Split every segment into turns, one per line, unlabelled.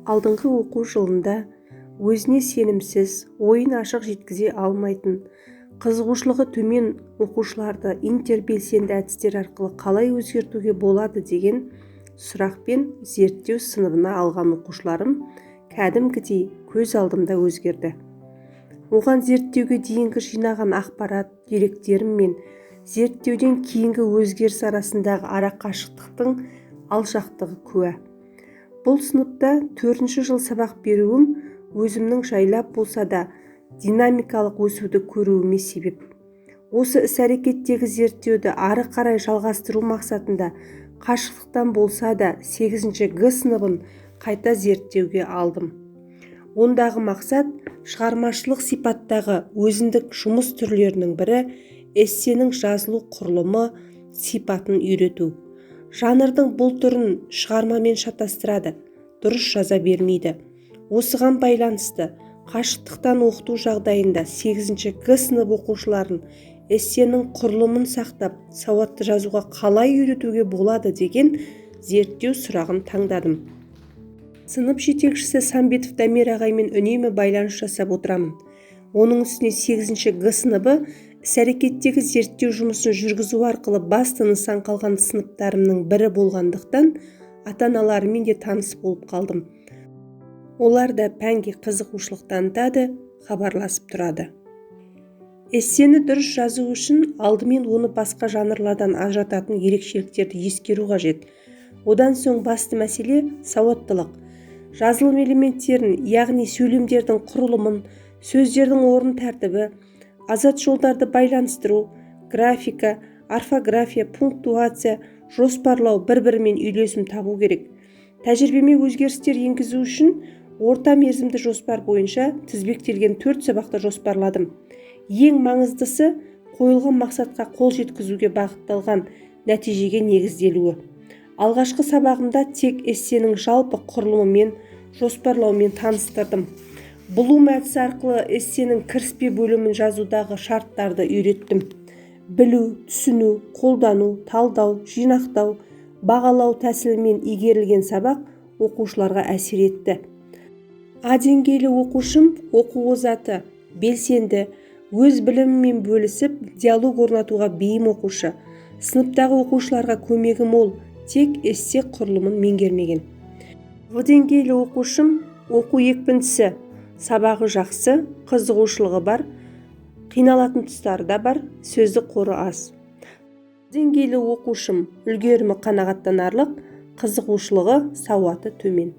алдыңғы оқу жылында өзіне сенімсіз, ойын ашық жеткізе алмайтын, қызығушылығы төмен оқушыларды интербелсенді әдістер арқылы қалай өзгертуге болады деген сұрақпен зерттеу сыныбына алған оқушыларым кәдімгідей көз алдымда өзгерді. Оған зерттеуге дейінгі жинаған ақпарат, деректерім мен зерттеуден кейінгі өзгеріс арасындағы арақашықтықтың алшақтығы куә. Бұл сыныпта 4-ші жыл сабақ беруім өзімнің жайлап болса да динамикалық өсуді көруіме себеп. Осы іс-әрекеттегі зерттеуді ары қарай жалғастыру мақсатында қашықтықтан болса да 8-ші Г сыныбын қайта зерттеуге алдым. Ондағы мақсат шығармашылық сипаттағы өзіндік жұмыс түрлерінің бірі эссенің жазылу құрылымы сипатын үйрету. Жанрдың бұл түрін шығармамен шатастырады, дұрыс жаза бермейді. Осыған байланысты қашықтықтан оқыту жағдайында 8-ші Г сынып оқушыларын эссенің құрылымын сақтап, сауатты жазуға қалай үйретуге болады деген зерттеу сұрағын таңдадым. Сынып жетекшісі Самбетов Дамир ағаймен үнемі байланыс жасап отырамын. Оның үстіне 8-ші Г сыныбы іс-әрекеттегі зерттеу жұмысын жүргізу арқылы басты нысан қалған сыныптарымның бірі болғандықтан ата-аналарымен де таныс болып қалдым. Олар да пәнге қызығушылық танытады, хабарласып тұрады. Эссені дұрыс жазу үшін алдымен оны басқа жанрлардан ажырататын ерекшеліктерді ескеру қажет. Одан соң басты мәселе сауаттылық. Жазылым элементтерін, яғни сөйлемдердің құрылымын, сөздердің орын тәртібі, азат жолдарды байланыстыру, графика, орфография, пунктуация, жоспарлау бір-бірімен үйлесім табу керек. Тәжірибеме өзгерістер енгізу үшін орта мерзімді жоспар бойынша тізбектелген 4 сабақты жоспарладым. Ең маңыздысы қойылған мақсатқа қол жеткізуге бағытталған нәтижеге негізделуі. Алғашқы сабағымда тек эссенің жалпы құрылымымен, жоспарлаумен таныстырдым. Блум әдісі арқылы эссенің кіріспе бөлімін жазудағы шарттарды үйреттім. Білу, түсіну, қолдану, талдау, жинақтау, бағалау тәсілімен игерілген сабақ оқушыларға әсер етті. А деңгейлі оқушым оқу озаты, белсенді, өз білімімен бөлісіп, диалог орнатуға бейім оқушы. Сыныптағы оқушыларға көмегі мол, тек эссе құрылымын меңгермеген. В деңгейлі оқушым оқу екпіндісі, сабағы жақсы, қызығушылығы бар, қиналатын тұстары да бар, сөздік қоры аз. Деңгейлі оқушым үлгерімі қанағаттанарлық, қызығушылығы, сауаты төмен.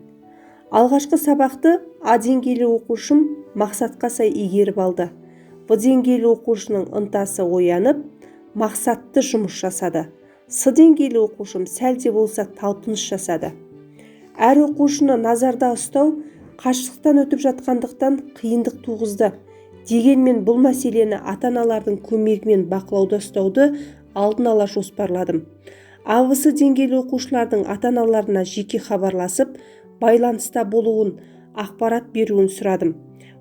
Алғашқы сабақты А деңгейлі оқушым мақсатқа сай игеріп алды. В деңгейлі оқушының ынтасы оянып, мақсатты жұмыс жасады. С деңгейлі оқушым сәлде болса талпыныс жасады. Әр оқушыны назарда ұстау қашықтықтан өтіп жатқандықтан қиындық туғызды. Дегенмен бұл мәселені ата-аналардың көмегімен бақылауда ұстауды алдын ала жоспарладым. А-В деңгейлі оқушылардың ата-аналарына жеке хабарласып, байланыста болуын, ақпарат беруін сұрадым.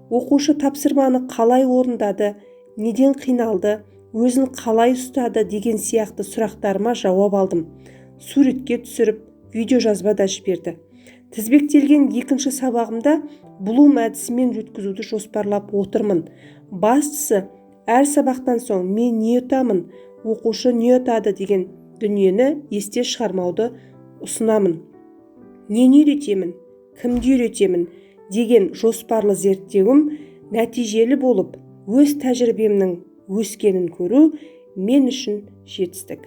Оқушы тапсырманы қалай орындады, неден қиналды, өзін қалай ұстады деген сияқты сұрақтарыма жауап алдым. Суретке түсіріп, видео жазба да жіберді. Тізбектелген 2-ші сабағымда Блум әдісімен өткізуді жоспарлап отырмын. Бастысы, әр сабақтан соң мен не ұтамын, оқушы не ұтады деген дүниені есте шығармауды ұсынамын. Нені үйретемін, кімді үйретемін деген жоспарлы зерттеуім нәтижелі болып, өз тәжірибемнің өскенін көру мен үшін жетістік.